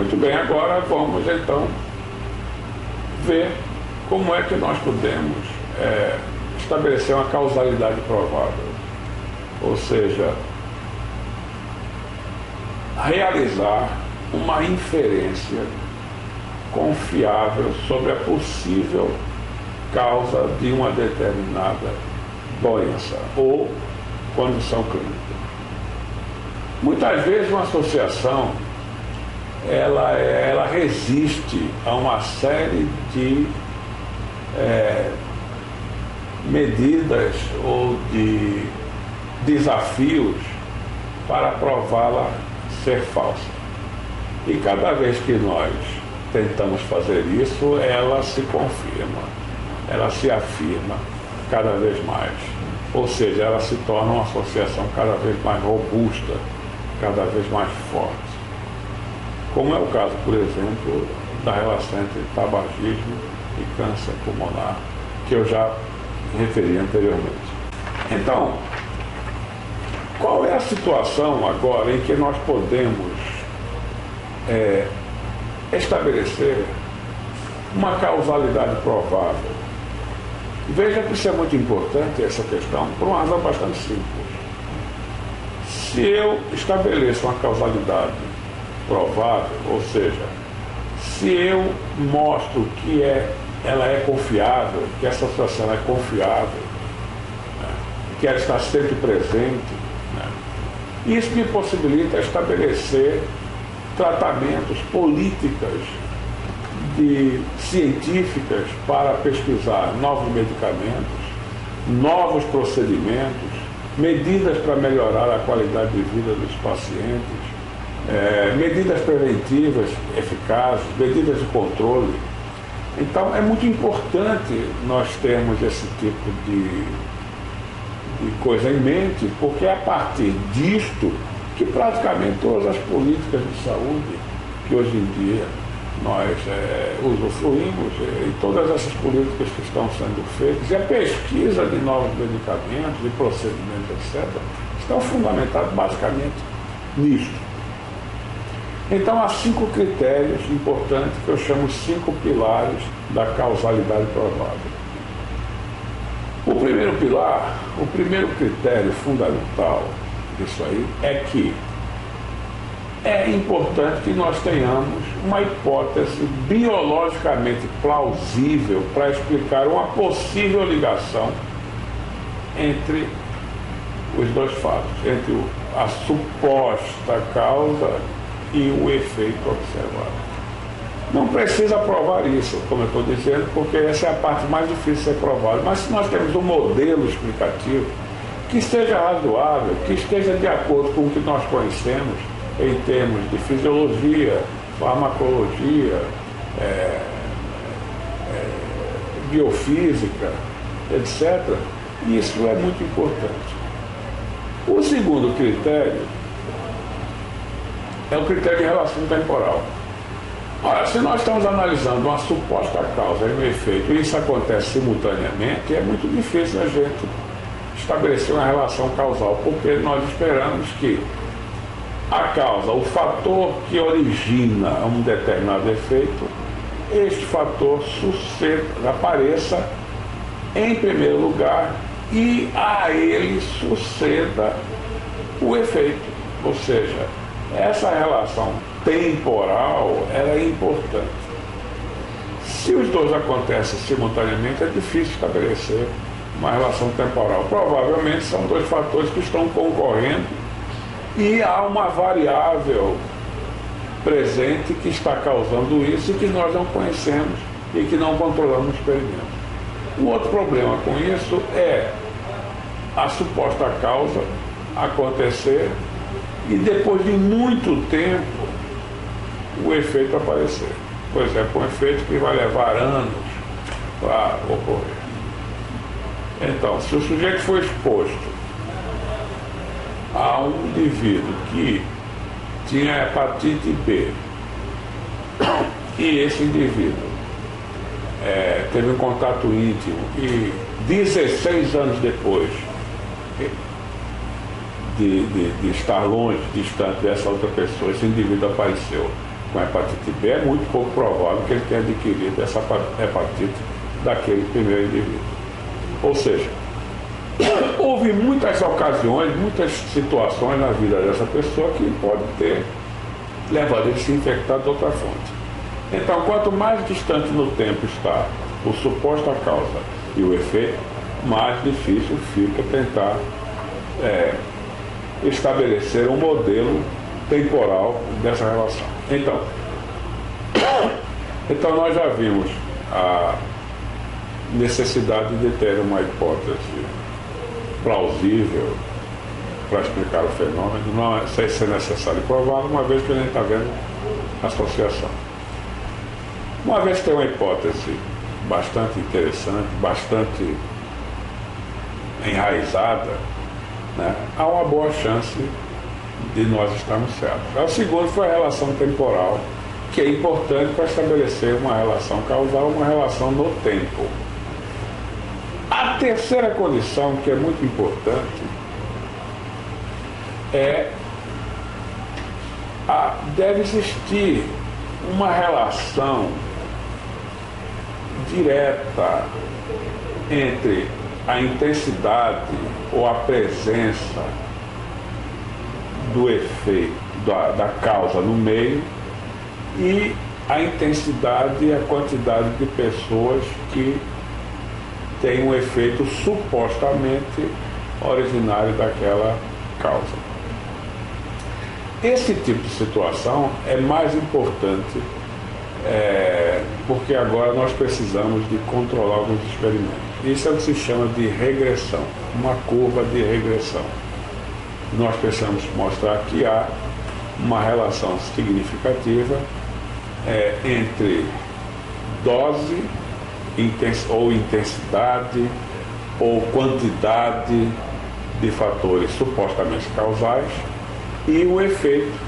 Muito bem, agora vamos então ver como é que nós podemos estabelecer uma causalidade provável, ou seja, realizar uma inferência confiável sobre a possível causa de uma determinada doença ou condição clínica. Muitas vezes uma associação ela resiste a uma série de medidas ou de desafios para prová-la ser falsa. E cada vez que nós tentamos fazer isso, ela se confirma, ela se afirma cada vez mais. Ou seja, ela se torna uma associação cada vez mais robusta, cada vez mais forte. Como é o caso, por exemplo, da relação entre tabagismo e câncer pulmonar, que eu já referi anteriormente. Então, qual é a situação agora em que nós podemos estabelecer uma causalidade provável? Veja que isso é muito importante, essa questão, por uma razão bastante simples. Se eu estabeleço uma causalidade provável, ou seja, se eu mostro que ela é confiável, que essa associação é confiável, né, que ela está sempre presente, né, isso me possibilita estabelecer tratamentos, políticas científicas para pesquisar novos medicamentos, novos procedimentos, medidas para melhorar a qualidade de vida dos pacientes, medidas preventivas eficazes, medidas de controle. Então é muito importante nós termos esse tipo de coisa em mente, porque é a partir disto que praticamente todas as políticas de saúde que hoje em dia nós usufruímos, e todas essas políticas que estão sendo feitas, e a pesquisa de novos medicamentos, de procedimentos, etc., estão fundamentados basicamente nisto. Então há 5 critérios importantes que eu chamo 5 pilares da causalidade provável. O primeiro pilar, o primeiro critério fundamental disso aí é que é importante que nós tenhamos uma hipótese biologicamente plausível para explicar uma possível ligação entre os dois fatos, entre a suposta causa e o efeito observado. Não precisa provar isso, como eu estou dizendo, porque essa é a parte mais difícil de ser provada. Mas se nós temos um modelo explicativo que seja razoável, que esteja de acordo com o que nós conhecemos em termos de fisiologia, farmacologia, biofísica, etc., isso é muito importante. O segundo critério é o critério de relação temporal. Ora, se nós estamos analisando uma suposta causa e um efeito, e isso acontece simultaneamente, é muito difícil a gente estabelecer uma relação causal, porque nós esperamos que a causa, o fator que origina um determinado efeito, este fator apareça em primeiro lugar e a ele suceda o efeito. Ou seja, essa relação temporal ela é importante. Se os dois acontecem simultaneamente, é difícil estabelecer uma relação temporal. Provavelmente são dois fatores que estão concorrendo e há uma variável presente que está causando isso e que nós não conhecemos e que não controlamos no experimento. Um outro problema com isso é a suposta causa acontecer e depois de muito tempo o efeito aparecer. Por exemplo, um efeito que vai levar anos para ocorrer. Então, se o sujeito for exposto a um indivíduo que tinha hepatite B e esse indivíduo teve um contato íntimo e 16 anos depois de estar longe, distante dessa outra pessoa, esse indivíduo apareceu com hepatite B, é muito pouco provável que ele tenha adquirido essa hepatite daquele primeiro indivíduo. Ou seja, houve muitas ocasiões, muitas situações na vida dessa pessoa que pode ter levado ele a se infectar de outra fonte. Então, quanto mais distante no tempo está o suposta causa e o efeito, mais difícil fica tentar estabelecer um modelo temporal dessa relação. Então nós já vimos a necessidade de ter uma hipótese plausível para explicar o fenômeno, não é sem ser necessário provar, uma vez que a gente está vendo associação. Uma vez que tem uma hipótese bastante interessante, bastante enraizada, né, há uma boa chance de nós estarmos certos. O segundo foi a relação temporal, que é importante para estabelecer uma relação causal, uma relação no tempo. A terceira condição, que é muito importante, deve existir uma relação direta entre a intensidade ou a presença do efeito, da causa no meio, e a intensidade e a quantidade de pessoas que têm um efeito supostamente originário daquela causa. Esse tipo de situação é mais importante porque agora nós precisamos de controlar alguns experimentos. Isso é o que se chama de regressão, uma curva de regressão. Nós precisamos mostrar que há uma relação significativa entre dose ou intensidade ou quantidade de fatores supostamente causais e o efeito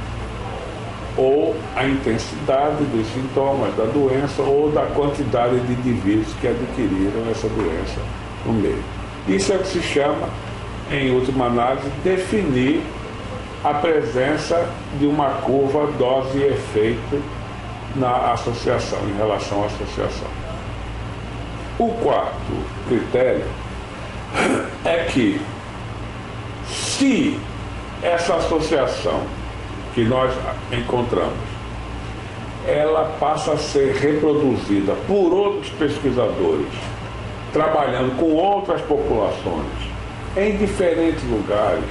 ou a intensidade dos sintomas da doença ou da quantidade de indivíduos que adquiriram essa doença no meio. Isso é o que se chama, em última análise, definir a presença de uma curva dose e efeito na associação, em relação à associação. O quarto critério é que, se essa associação que nós encontramos, ela passa a ser reproduzida por outros pesquisadores, trabalhando com outras populações, em diferentes lugares,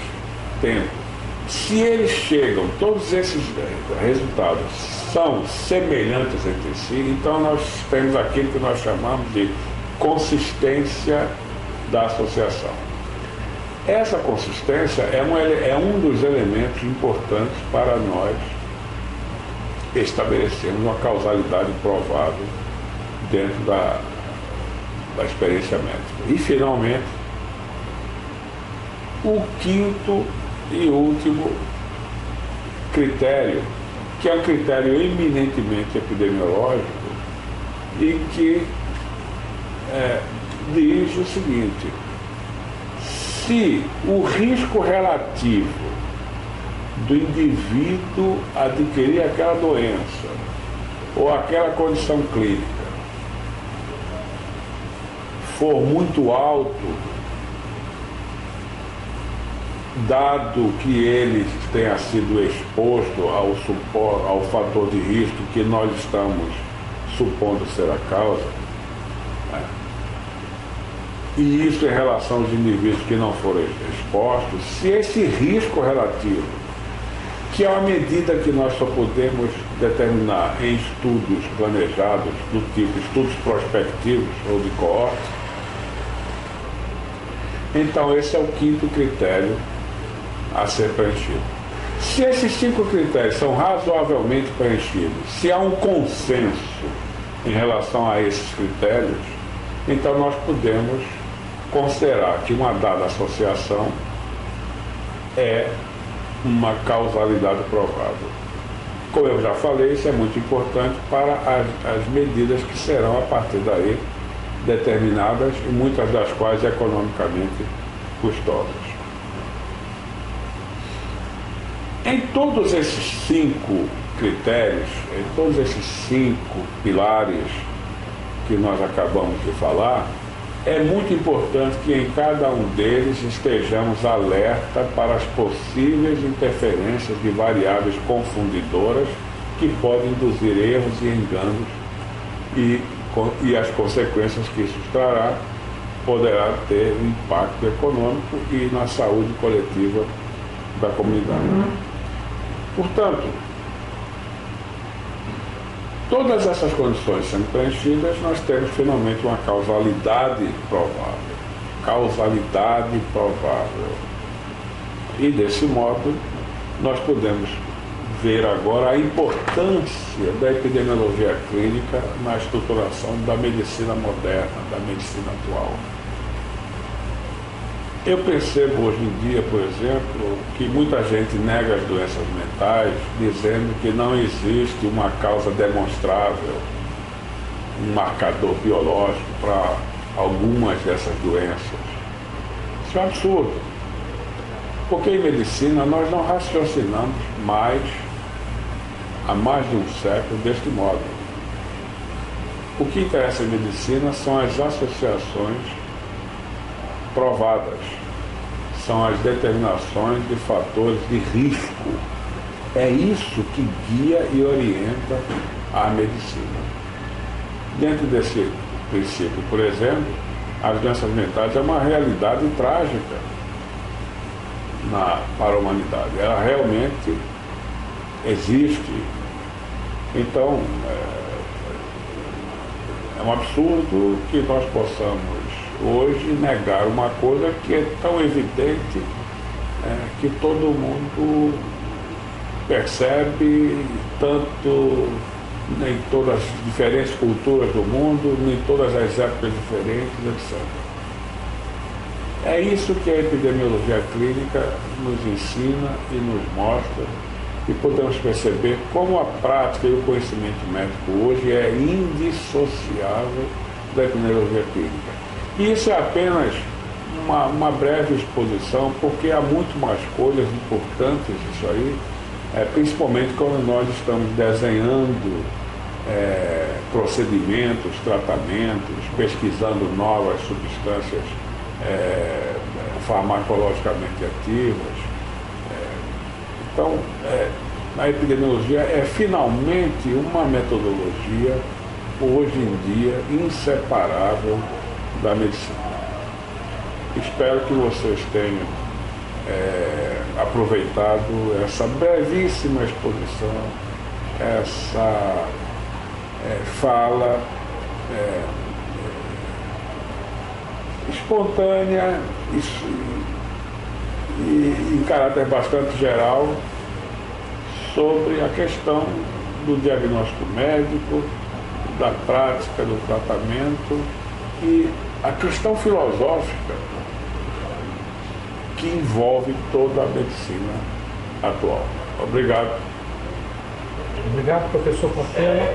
se eles chegam, todos esses resultados são semelhantes entre si, então nós temos aquilo que nós chamamos de consistência da associação. Essa consistência é um dos elementos importantes para nós estabelecermos uma causalidade provável dentro da experiência médica. E, finalmente, o quinto e último critério, que é um critério eminentemente epidemiológico e que diz o seguinte: se o risco relativo do indivíduo adquirir aquela doença ou aquela condição clínica for muito alto, dado que ele tenha sido exposto ao fator de risco que nós estamos supondo ser a causa, e isso em relação aos indivíduos que não foram expostos, se esse risco relativo, que é uma medida que nós só podemos determinar em estudos planejados, do tipo estudos prospectivos ou de coorte, então esse é o quinto critério a ser preenchido. Se esses 5 critérios são razoavelmente preenchidos, se há um consenso em relação a esses critérios, então nós podemos considerar que uma dada associação é uma causalidade provável. Como eu já falei, isso é muito importante para as medidas que serão a partir daí determinadas e muitas das quais economicamente custosas. Em todos esses 5 critérios, em todos esses 5 pilares que nós acabamos de falar, é muito importante que em cada um deles estejamos alerta para as possíveis interferências de variáveis confundidoras que podem induzir erros e enganos e as consequências que isso trará poderá ter um impacto econômico e na saúde coletiva da comunidade. Portanto, todas essas condições sendo preenchidas, nós temos finalmente uma causalidade provável. Causalidade provável. E desse modo, nós podemos ver agora a importância da epidemiologia clínica na estruturação da medicina moderna, da medicina atual. Eu percebo hoje em dia, por exemplo, que muita gente nega as doenças mentais, dizendo que não existe uma causa demonstrável, um marcador biológico para algumas dessas doenças. Isso é um absurdo. Porque em medicina nós não raciocinamos mais, há mais de um século, deste modo. O que interessa em medicina são as associações provadas, são as determinações de fatores de risco. É isso que guia e orienta a medicina. Dentro desse princípio, por exemplo, as doenças mentais é uma realidade trágica para a humanidade. Ela realmente existe. Então, é um absurdo que nós possamos hoje negar uma coisa que é tão evidente que todo mundo percebe, tanto em todas as diferentes culturas do mundo, em todas as épocas diferentes, etc. É isso que a epidemiologia clínica nos ensina e nos mostra, e podemos perceber como a prática e o conhecimento médico hoje é indissociável da epidemiologia clínica. E isso é apenas uma breve exposição, porque há muito mais coisas importantes isso aí, principalmente quando nós estamos desenhando procedimentos, tratamentos, pesquisando novas substâncias farmacologicamente ativas. Então, a epidemiologia é finalmente uma metodologia, hoje em dia, inseparável da medicina. Espero que vocês tenham aproveitado essa brevíssima exposição, essa fala espontânea e em caráter bastante geral sobre a questão do diagnóstico médico, da prática do tratamento e a questão filosófica que envolve toda a medicina atual. Obrigado. Obrigado, professor Portela.